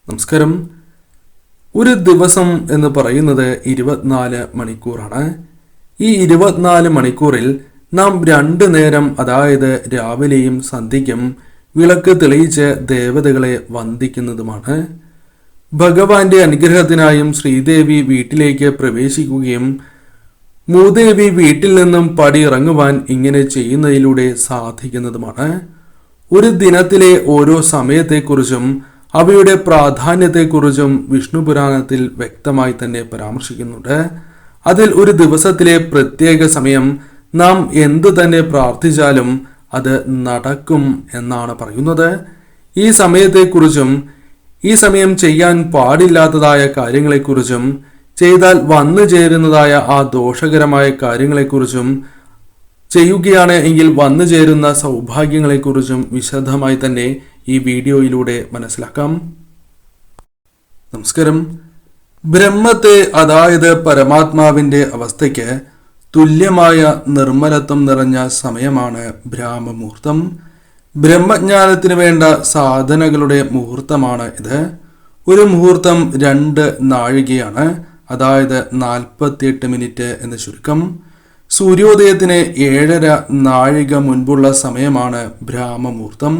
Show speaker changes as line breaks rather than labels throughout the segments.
നമസ്കാരം. ഒരു ദിവസം എന്ന് പറയുന്നത് 24 മണിക്കൂറാണ്. ഈ 24 മണിക്കൂറിൽ നാം 2 നേരം, അതായത് രാവിലെയും സന്ധ്യയ്ക്കും വിളക്ക് തെളിയിച്ച് ദേവതകളെ വന്ദിക്കുന്നതുമാണ്. ഭഗവാന്റെ അനുഗ്രഹത്തിനായും ശ്രീദേവി വീട്ടിലേക്ക് പ്രവേശിക്കുകയും മൂദേവി വീട്ടിൽ നിന്നും പടിയിറങ്ങുവാൻ ഇങ്ങനെ ചെയ്യുന്നതിലൂടെ സാധിക്കുന്നതുമാണ്. ഒരു ദിനത്തിലെ ഓരോ സമയത്തെക്കുറിച്ചും അവയുടെ പ്രാധാന്യത്തെക്കുറിച്ചും വിഷ്ണു പുരാണത്തിൽ വ്യക്തമായി തന്നെ പരാമർശിക്കുന്നുണ്ട്. അതിൽ ഒരു ദിവസത്തിലെ പ്രത്യേക സമയം നാം എന്തു തന്നെ പ്രാർത്ഥിച്ചാലും അത് നടക്കും എന്നാണ് പറയുന്നത്. ഈ സമയത്തെക്കുറിച്ചും ഈ സമയം ചെയ്യാൻ പാടില്ലാത്തതായ കാര്യങ്ങളെക്കുറിച്ചും ചെയ്താൽ വന്നു ചേരുന്നതായ ആ ദോഷകരമായ കാര്യങ്ങളെക്കുറിച്ചും ചെയ്യുകയാണ് എങ്കിൽ വന്നു ചേരുന്ന സൗഭാഗ്യങ്ങളെക്കുറിച്ചും വിശദമായി തന്നെ ഈ വീഡിയോയിലൂടെ മനസ്സിലാക്കാം. നമസ്കാരം. ബ്രഹ്മത്തെ, അതായത് പരമാത്മാവിന്റെ അവസ്ഥയ്ക്ക് തുല്യമായ നിർമ്മലത്വം നിറഞ്ഞ സമയമാണ് ബ്രാഹ്മമുഹൂർത്തം. ബ്രഹ്മജ്ഞാനത്തിന് വേണ്ട സാധനകളുടെ മുഹൂർത്തമാണ് ഇത്. ഒരു മുഹൂർത്തം 2 നാഴികയാണ്, അതായത് 48 മിനിറ്റ് എന്ന് ചുരുക്കം. സൂര്യോദയത്തിന് 7.5 നാഴിക മുൻപുള്ള സമയമാണ് ബ്രാഹ്മമുഹൂർത്തം,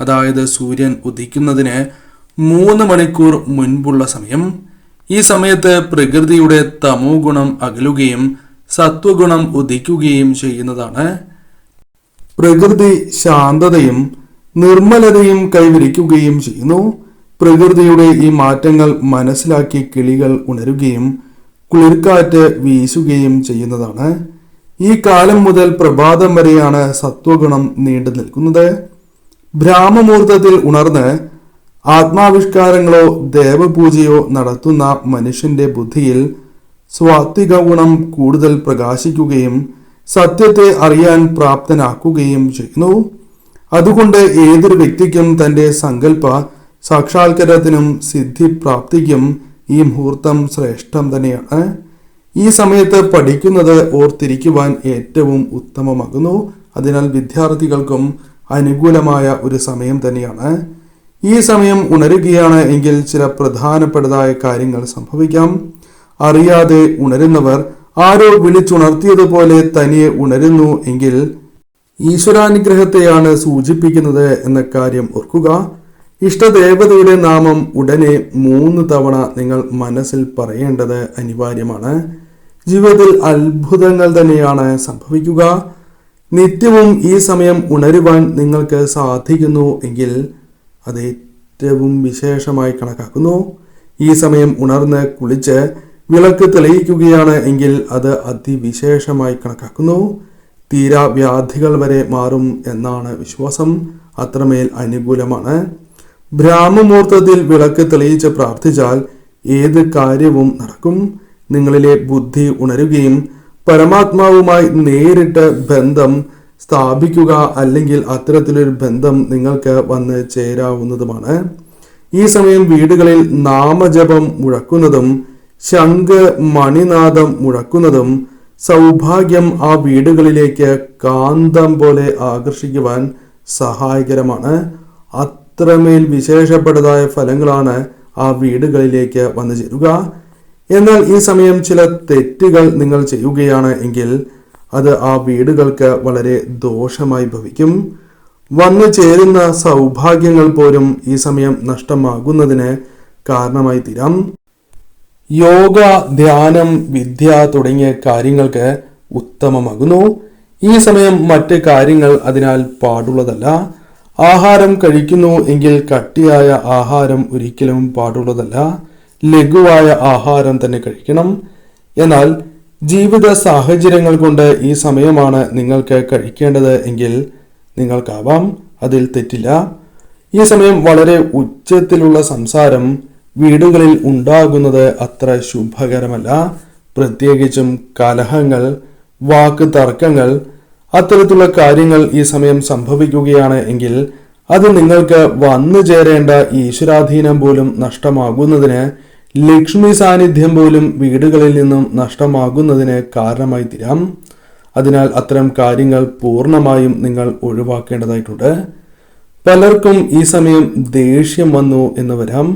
അതായത് സൂര്യൻ ഉദിക്കുന്നതിന് 3 മണിക്കൂർ മുൻപുള്ള സമയം. ഈ സമയത്ത് പ്രകൃതിയുടെ തമോ ഗുണം അകലുകയും സത്വഗുണം ഉദിക്കുകയും ചെയ്യുന്നതാണ്. പ്രകൃതി ശാന്തതയും നിർമ്മലതയും കൈവരിക്കുകയും ചെയ്യുന്നു. പ്രകൃതിയുടെ ഈ മാറ്റങ്ങൾ മനസ്സിലാക്കി കിളികൾ ഉണരുകയും കുളിർക്കാറ്റ് വീശുകയും ചെയ്യുന്നതാണ്. ഈ കാലം മുതൽ പ്രഭാതം വരെയാണ് സത്വഗുണം നീണ്ടു നിൽക്കുന്നത്. ബ്രാഹ്മമുഹൂർത്തത്തിൽ ഉണർന്ന് ആത്മാവിഷ്കാരങ്ങളോ ദേവപൂജയോ നടത്തുന്ന മനുഷ്യന്റെ ബുദ്ധിയിൽ സ്വാത്വിക ഗുണം കൂടുതൽ പ്രകാശിക്കുകയും സത്യത്തെ അറിയാൻ പ്രാപ്തനാക്കുകയും ചെയ്യുന്നു. അതുകൊണ്ട് ഏതൊരു വ്യക്തിക്കും തന്റെ സങ്കല്പ സാക്ഷാത്കാരത്തിനും സിദ്ധിപ്രാപ്തിക്കും ഈ മുഹൂർത്തം ശ്രേഷ്ഠം തന്നെയാണ്. ഈ സമയത്ത് പഠിക്കുന്നത് ഓർത്തിരിക്കുവാൻ ഏറ്റവും ഉത്തമമാകുന്നു. അതിനാൽ വിദ്യാർത്ഥികൾക്കും അനുകൂലമായ ഒരു സമയം തന്നെയാണ്. ഈ സമയം ഉണരുകയാണ് എങ്കിൽ ചില പ്രധാനപ്പെട്ടതായ കാര്യങ്ങൾ സംഭവിക്കാം. അറിയാതെ ഉണരുന്നവർ ആരോ വിളിച്ചുണർത്തിയതുപോലെ തനിയെ ഉണരുന്നു എങ്കിൽ ഈശ്വരാനുഗ്രഹത്തെയാണ് സൂചിപ്പിക്കുന്നത് എന്ന കാര്യം ഓർക്കുക. ഇഷ്ടദേവതയുടെ നാമം ഉടനെ 3 തവണ നിങ്ങൾ മനസ്സിൽ പറയേണ്ടത് അനിവാര്യമാണ്. ജീവിതത്തിൽ അത്ഭുതങ്ങൾ തന്നെയാണ് സംഭവിക്കുക. നിത്യവും ഈ സമയം ഉണരുവാൻ നിങ്ങൾക്ക് സാധിക്കുന്നു എങ്കിൽ അത് ഏറ്റവും വിശേഷമായി കണക്കാക്കുന്നു. ഈ സമയം ഉണർന്ന് കുളിച്ച് വിളക്ക് തെളിയിക്കുകയാണ് എങ്കിൽ അത് അതിവിശേഷമായി കണക്കാക്കുന്നു. തീരാ വ്യാധികൾ വരെ മാറും എന്നാണ് വിശ്വാസം. അത്രമേൽ അനുകൂലമാണ്. ബ്രാഹ്മമുഹൂർത്തത്തിൽ വിളക്ക് തെളിയിച്ച് പ്രാർത്ഥിച്ചാൽ ഏത് കാര്യവും നടക്കും. നിങ്ങളിലെ ബുദ്ധി ഉണരുകയും പരമാത്മാവുമായി നേരിട്ട് ബന്ധം സ്ഥാപിക്കുക, അല്ലെങ്കിൽ അത്തരത്തിലൊരു ബന്ധം നിങ്ങൾക്ക് വന്ന് ചേരാവുന്നതുമാണ്. ഈ സമയം വീടുകളിൽ നാമജപം മുഴക്കുന്നതും ശംഖ് മണിനാദം മുഴക്കുന്നതും സൗഭാഗ്യം ആ വീടുകളിലേക്ക് കാന്തം പോലെ ആകർഷിക്കുവാൻ സഹായകരമാണ്. അത്രമേൽ വിശേഷപ്പെട്ടതായ ഫലങ്ങളാണ് ആ വീടുകളിലേക്ക് വന്നു ചേരുക. എന്നാൽ ഈ സമയം ചില തെറ്റുകൾ നിങ്ങൾ ചെയ്യുകയാണ് എങ്കിൽ അത് ആ വീടുകൾക്ക് വളരെ ദോഷമായി ഭവിക്കും. വന്നു ചേരുന്ന സൗഭാഗ്യങ്ങൾ പോലും ഈ സമയം നഷ്ടമാകുന്നതിന് കാരണമായി തീരാം. യോഗ, ധ്യാനം, വിദ്യ തുടങ്ങിയ കാര്യങ്ങൾക്ക് ഉത്തമമാകുന്നു. ഈ സമയം മറ്റ് കാര്യങ്ങൾ അതിനാൽ പാടുള്ളതല്ല. ആഹാരം കഴിക്കുന്നു എങ്കിൽ കട്ടിയായ ആഹാരം ഒരിക്കലും പാടുള്ളതല്ല. ലഘുവായ ആഹാരം തന്നെ കഴിക്കണം. എന്നാൽ ജീവിത സാഹചര്യങ്ങൾ കൊണ്ട് ഈ സമയമാണ് നിങ്ങൾക്ക് കഴിക്കേണ്ടത് എങ്കിൽ നിങ്ങൾക്കാവാം, അതിൽ തെറ്റില്ല. ഈ സമയം വളരെ ഉച്ചത്തിലുള്ള സംസാരം വീടുകളിൽ ഉണ്ടാകുന്നത് അത്ര ശുഭകരമല്ല. പ്രത്യേകിച്ചും കലഹങ്ങൾ, വാക്ക് തർക്കങ്ങൾ, അത്തരത്തിലുള്ള കാര്യങ്ങൾ ഈ സമയം സംഭവിക്കുകയാണ് എങ്കിൽ അത് നിങ്ങൾക്ക് വന്നു ചേരേണ്ട ഈശ്വരാധീനം പോലും നഷ്ടമാകുന്നതിന്, ലക്ഷ്മി സാന്നിധ്യം പോലും വീടുകളിൽ നിന്നും നഷ്ടമാകുന്നതിന് കാരണമായി തീരാം. അതിനാൽ അത്തരം കാര്യങ്ങൾ പൂർണ്ണമായും നിങ്ങൾ ഒഴിവാക്കേണ്ടതായിട്ടുണ്ട്. പലർക്കും ഈ സമയം ദേഷ്യം വന്നു എന്ന് വരാം.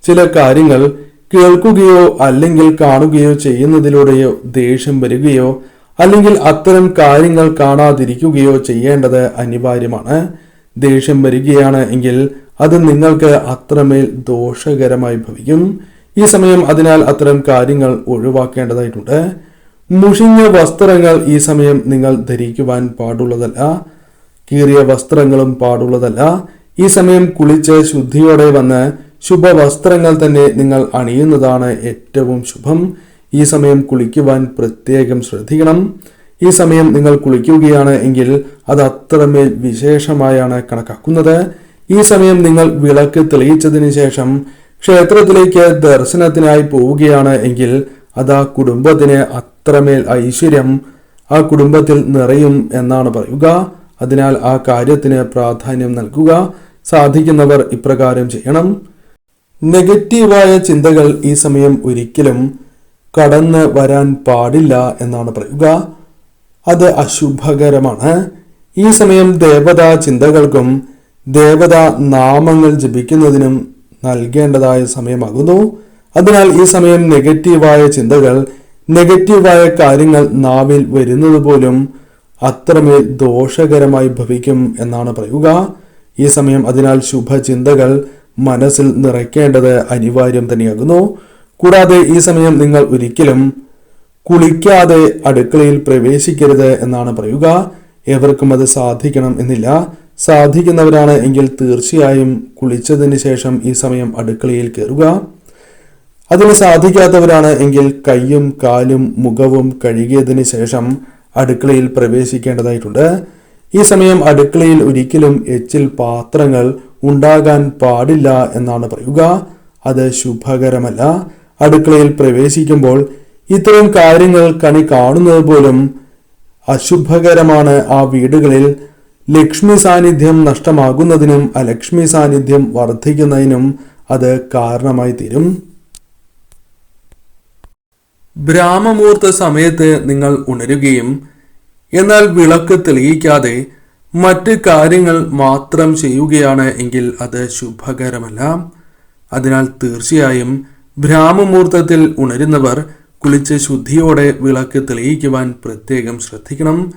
ചില കാര്യങ്ങൾ കേൾക്കുകയോ അല്ലെങ്കിൽ കാണുകയോ ചെയ്യുന്നതിലൂടെയോ ദേഷ്യം വരികയോ അല്ലെങ്കിൽ അത്തരം കാര്യങ്ങൾ കാണാതിരിക്കുകയോ ചെയ്യേണ്ടത് അനിവാര്യമാണ്. ദേഷ്യം വരികയാണ് എങ്കിൽ അത് നിങ്ങൾക്ക് അത്രമേൽ ദോഷകരമായി ഭവിക്കും. ഈ സമയം അതിനാൽ അത്തരം കാര്യങ്ങൾ ഒഴിവാക്കേണ്ടതായിട്ടുണ്ട്. മുഷിഞ്ഞ വസ്ത്രങ്ങൾ ഈ സമയം നിങ്ങൾ ധരിക്കുവാൻ പാടുള്ളതല്ല. കീറിയ വസ്ത്രങ്ങളും പാടുള്ളതല്ല. ഈ സമയം കുളിച്ച് ശുദ്ധിയോടെ വന്ന് ശുഭവസ്ത്രങ്ങൾ തന്നെ നിങ്ങൾ അണിയുന്നതാണ് ഏറ്റവും ശുഭം. ഈ സമയം കുളിക്കുവാൻ പ്രത്യേകം ശ്രദ്ധിക്കണം. ഈ സമയം നിങ്ങൾ കുളിക്കുകയാണ് എങ്കിൽ അത് അത്രമേൽ വിശേഷമായാണ് കണക്കാക്കുന്നത്. ഈ സമയം നിങ്ങൾ വിളക്ക് തെളിയിച്ചതിന് ശേഷം ക്ഷേത്രത്തിലേക്ക് ദർശനത്തിനായി പോവുകയാണ് എങ്കിൽ അത് ആ കുടുംബത്തിന് അത്രമേൽ ഐശ്വര്യം ആ കുടുംബത്തിൽ നിറയും എന്നാണ് പറയുക. അതിനാൽ ആ കാര്യത്തിന് പ്രാധാന്യം നൽകുക. സാധിക്കുന്നവർ ഇപ്രകാരം ചെയ്യണം. നെഗറ്റീവായ ചിന്തകൾ ഈ സമയം ഒരിക്കലും കടന്ന് വരാൻ പാടില്ല എന്നാണ് പറയുക. അത് അശുഭകരമാണ്. ഈ സമയം ദേവതാ ചിന്തകൾക്കും ദേവതാ നാമങ്ങൾ ജപിക്കുന്നതിനും നൽകേണ്ടതായ സമയമാകുന്നു. അതിനാൽ ഈ സമയം നെഗറ്റീവായ ചിന്തകൾ, നെഗറ്റീവായ കാര്യങ്ങൾ നാവിൽ വരുന്നത് പോലും അത്രമേൽ ദോഷകരമായി ഭവിക്കും എന്നാണ് പറയുക. ഈ സമയം അതിനാൽ ശുഭചിന്തകൾ മനസ്സിൽ നിറയ്ക്കേണ്ടത് അനിവാര്യം തന്നെയാകുന്നു. കൂടാതെ ഈ സമയം നിങ്ങൾ ഒരിക്കലും കുളിക്കാതെ അടുക്കളയിൽ പ്രവേശിക്കരുത് എന്നാണ് പറയുക. ഏവർക്കും അത് സാധിക്കണം എന്നില്ല. സാധിക്കുന്നവരാണ് എങ്കിൽ തീർച്ചയായും കുളിച്ചതിന് ശേഷം ഈ സമയം അടുക്കളയിൽ കയറുക. അതിന് സാധിക്കാത്തവരാണ് എങ്കിൽ കൈയും കാലും മുഖവും കഴുകിയതിന് ശേഷം അടുക്കളയിൽ പ്രവേശിക്കേണ്ടതായിട്ടുണ്ട്. ഈ സമയം അടുക്കളയിൽ ഒരിക്കലും എച്ചിൽ പാത്രങ്ങൾ ഉണ്ടാകാൻ പാടില്ല എന്നാണ് പറയുക. അത് ശുഭകരമല്ല. അടുക്കളയിൽ പ്രവേശിക്കുമ്പോൾ ഇത്തരം കാര്യങ്ങൾ കണി കാണുന്നത് പോലും അശുഭകരമാണ്. ആ വീടുകളിൽ ലക്ഷ്മി സാന്നിധ്യം നഷ്ടമാകുന്നതിനും അലക്ഷ്മി സാന്നിധ്യം വർദ്ധിക്കുന്നതിനും അത് കാരണമായി തീരും. ബ്രാഹ്മമുഹൂർത്ത സമയത്ത് നിങ്ങൾ ഉണരുകയും എന്നാൽ വിളക്ക് തെളിയിക്കാതെ മറ്റ് കാര്യങ്ങൾ മാത്രം ചെയ്യുകയാണ് എങ്കിൽ അത് ശുഭകരമല്ല. അതിനാൽ തീർച്ചയായും ബ്രാഹ്മമുഹൂർത്തത്തിൽ ഉണരുന്നവർ കുളിച്ച് ശുദ്ധിയോടെ വിളക്ക് തെളിയിക്കുവാൻ പ്രത്യേകം ശ്രദ്ധിക്കണം.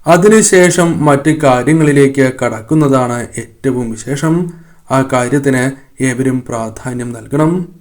അതിനുശേഷം മറ്റ് കാര്യങ്ങളിലേക്ക് കടക്കുന്നതാണ് ഏറ്റവും വിശേഷം. ആ കാര്യത്തിന് ഏവരും പ്രാധാന്യം നൽകണം.